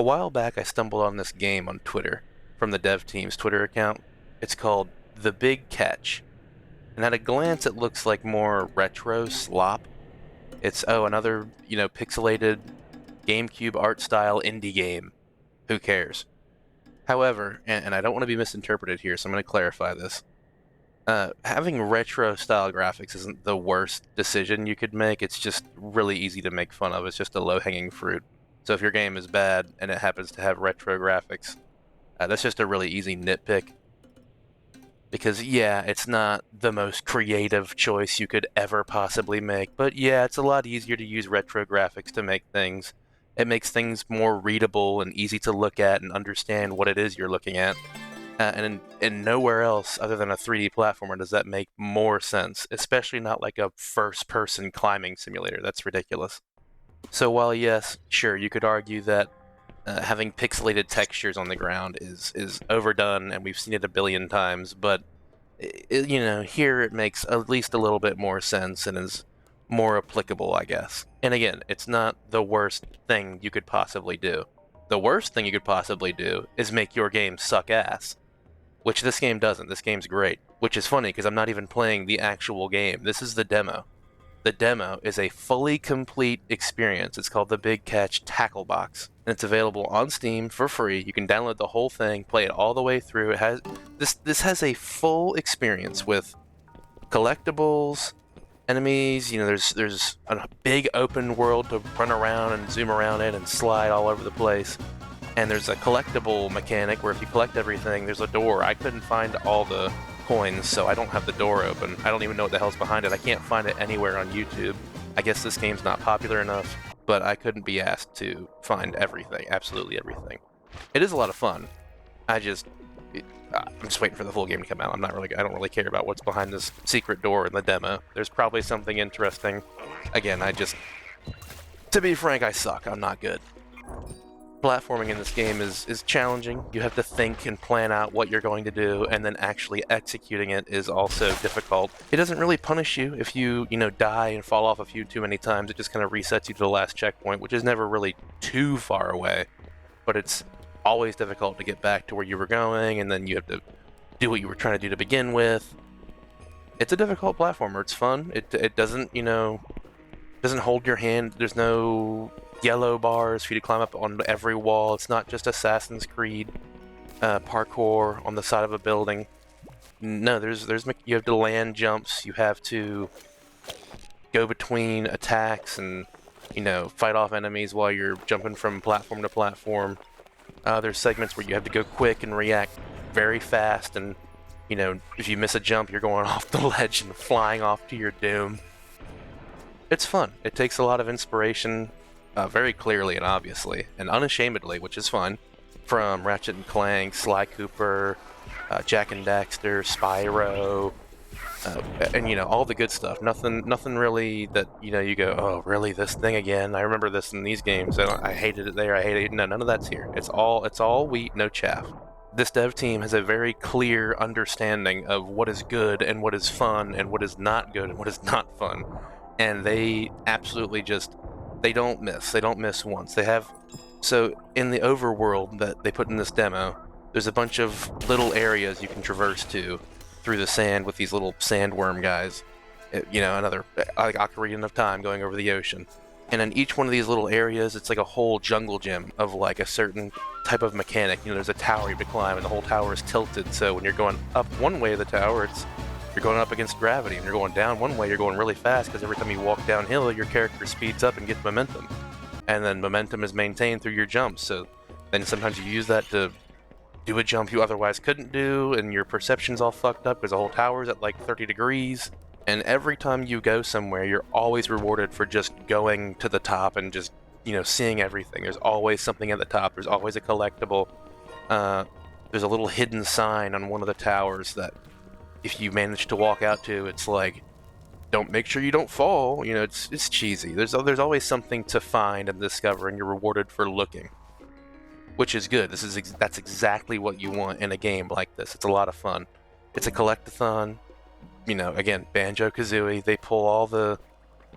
A while back, I stumbled on this game on Twitter from the dev team's Twitter account. It's called The Big Catch, and at a glance, it looks like more retro slop. It's, another, pixelated GameCube art style indie game. Who cares? However, and I don't want to be misinterpreted here, so I'm going to clarify this. Having retro style graphics isn't the worst decision you could make. It's just really easy to make fun of. It's just a low hanging fruit. So if your game is bad and it happens to have retro graphics, that's just a really easy nitpick. Because, yeah, it's not the most creative choice you could ever possibly make, but yeah, it's a lot easier to use retro graphics to make things. It makes things more readable and easy to look at and understand what it is you're looking at. And nowhere else other than a 3D platformer does that make more sense, especially not like a first-person climbing simulator. That's ridiculous. So while yes, sure, you could argue that having pixelated textures on the ground is overdone, and we've seen it a billion times, but here it makes at least a little bit more sense and is more applicable, I guess. And again, it's not the worst thing you could possibly do. The worst thing you could possibly do is make your game suck ass, which this game doesn't. This game's great, which is funny because I'm not even playing the actual game. This is the demo. The demo is a fully complete experience. It's called the Big Catch Tacklebox, and it's available on Steam for free. You can download the whole thing, play it all the way through. It has this has a full experience with collectibles, enemies. There's a big open world to run around and zoom around in and slide all over the place. And there's a collectible mechanic where if you collect everything, there's a door. I couldn't find all the coins, so I don't have the door open. I don't even know what the hell's behind it. I can't find it anywhere on YouTube. I guess this game's not popular enough, but I couldn't be asked to find everything, absolutely everything. It is a lot of fun. I'm just waiting for the full game to come out. I don't really care about what's behind this secret door in the demo. There's probably something interesting. Again, to be frank, I suck. I'm not good. Platforming in this game is challenging. You have to think and plan out what you're going to do, and then actually executing it is also difficult. It doesn't really punish you if you die and fall off a few too many times. It just kind of resets you to the last checkpoint, which is never really too far away, but it's always difficult to get back to where you were going, and then you have to do what you were trying to do to begin with. It's a difficult platformer. It's fun. It doesn't hold your hand. There's no yellow bars for you to climb up on every wall. It's not just Assassin's Creed parkour on the side of a building. No, you have to land jumps. You have to go between attacks and fight off enemies while you're jumping from platform to platform. There's segments where you have to go quick and react very fast, and if you miss a jump, you're going off the ledge and flying off to your doom. It's fun. It takes a lot of inspiration, very clearly and obviously, and unashamedly, which is fun, from Ratchet and Clank, Sly Cooper, Jak and Daxter, Spyro, and all the good stuff. Nothing really that you go, oh, really, this thing again? I remember this in these games. I hated it there. I hated it. No, none of that's here. It's all wheat, no chaff. This dev team has a very clear understanding of what is good and what is fun and what is not good and what is not fun. And they absolutely they don't miss. They don't miss once. So in the overworld that they put in this demo, there's a bunch of little areas you can traverse to through the sand with these little sandworm guys. Another like Ocarina of Time going over the ocean. And in each one of these little areas, it's like a whole jungle gym of like a certain type of mechanic. There's a tower you have to climb, and the whole tower is tilted. So when you're going up one way of the tower, you're going up against gravity, and you're going down one way, you're going really fast, because every time you walk downhill, your character speeds up and gets momentum. And then momentum is maintained through your jumps, so then sometimes you use that to do a jump you otherwise couldn't do, and your perception's all fucked up because the whole tower's at like 30 degrees. And every time you go somewhere, you're always rewarded for just going to the top and just, seeing everything. There's always something at the top. There's always a collectible. There's a little hidden sign on one of the towers that if you manage to walk out to, it's like, make sure you don't fall. It's cheesy. There's always something to find and discover, and you're rewarded for looking, which is good. That's exactly what you want in a game like this. It's a lot of fun. It's a collectathon. Again, Banjo-Kazooie. They pull all the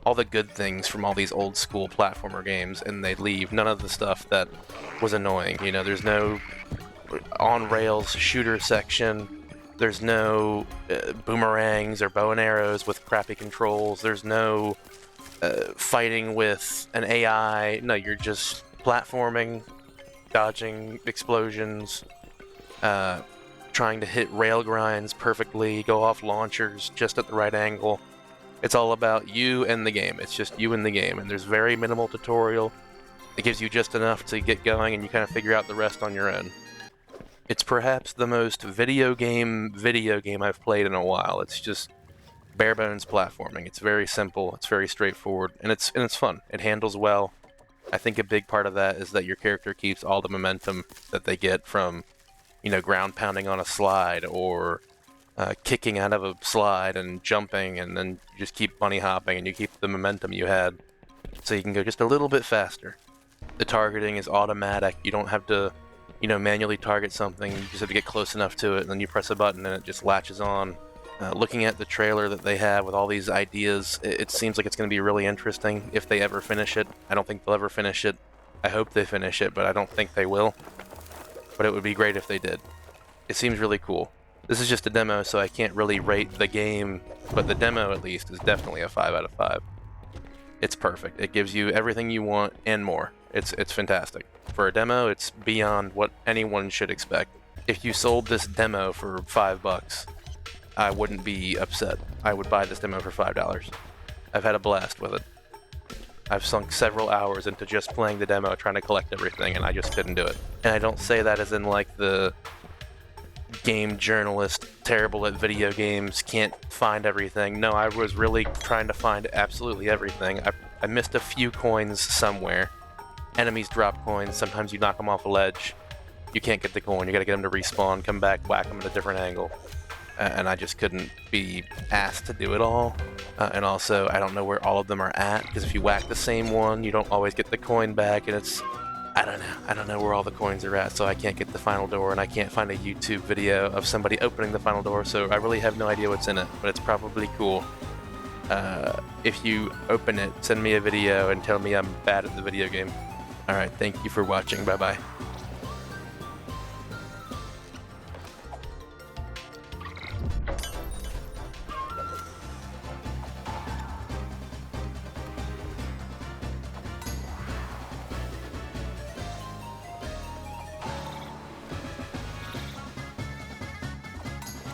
all the good things from all these old school platformer games, and they leave none of the stuff that was annoying. You know, there's no on rails shooter section. There's no boomerangs or bow and arrows with crappy controls. There's no fighting with an AI. No, you're just platforming, dodging explosions, trying to hit rail grinds perfectly, go off launchers just at the right angle. It's all about you and the game. It's just you and the game, and there's very minimal tutorial. It gives you just enough to get going, and you kind of figure out the rest on your own. It's perhaps the most video game I've played in a while. It's just bare bones platforming. It's very simple, it's very straightforward, and it's fun. It handles well. I think a big part of that is that your character keeps all the momentum that they get from, you know, ground pounding on a slide, or kicking out of a slide and jumping, and then you just keep bunny hopping and you keep the momentum you had, so you can go just a little bit faster. The targeting is automatic. You don't have to, you know, manually target something. You just have to get close enough to it, and then you press a button and it just latches on. Looking at the trailer that they have with all these ideas, it seems like it's going to be really interesting if they ever finish it. I don't think they'll ever finish it. I hope they finish it, but I don't think they will. But it would be great if they did. It seems really cool. This is just a demo, so I can't really rate the game, but the demo at least is definitely a 5 out of 5. It's perfect. It gives you everything you want and more. It's fantastic. For a demo, it's beyond what anyone should expect. If you sold this demo for $5, I wouldn't be upset. I would buy this demo for $5. I've had a blast with it. I've sunk several hours into just playing the demo, trying to collect everything, and I just couldn't do it. And I don't say that as in like the game journalist, terrible at video games, can't find everything. No, I was really trying to find absolutely everything. I missed a few coins somewhere. Enemies drop coins, sometimes you knock them off a ledge. You can't get the coin, you gotta get them to respawn, come back, whack them at a different angle. And I just couldn't be asked to do it all. And also, I don't know where all of them are at, because if you whack the same one, you don't always get the coin back, and it's... I don't know where all the coins are at, so I can't get the final door, and I can't find a YouTube video of somebody opening the final door, so I really have no idea what's in it, but it's probably cool. If you open it, send me a video and tell me I'm bad at the video game. Alright, thank you for watching, bye bye.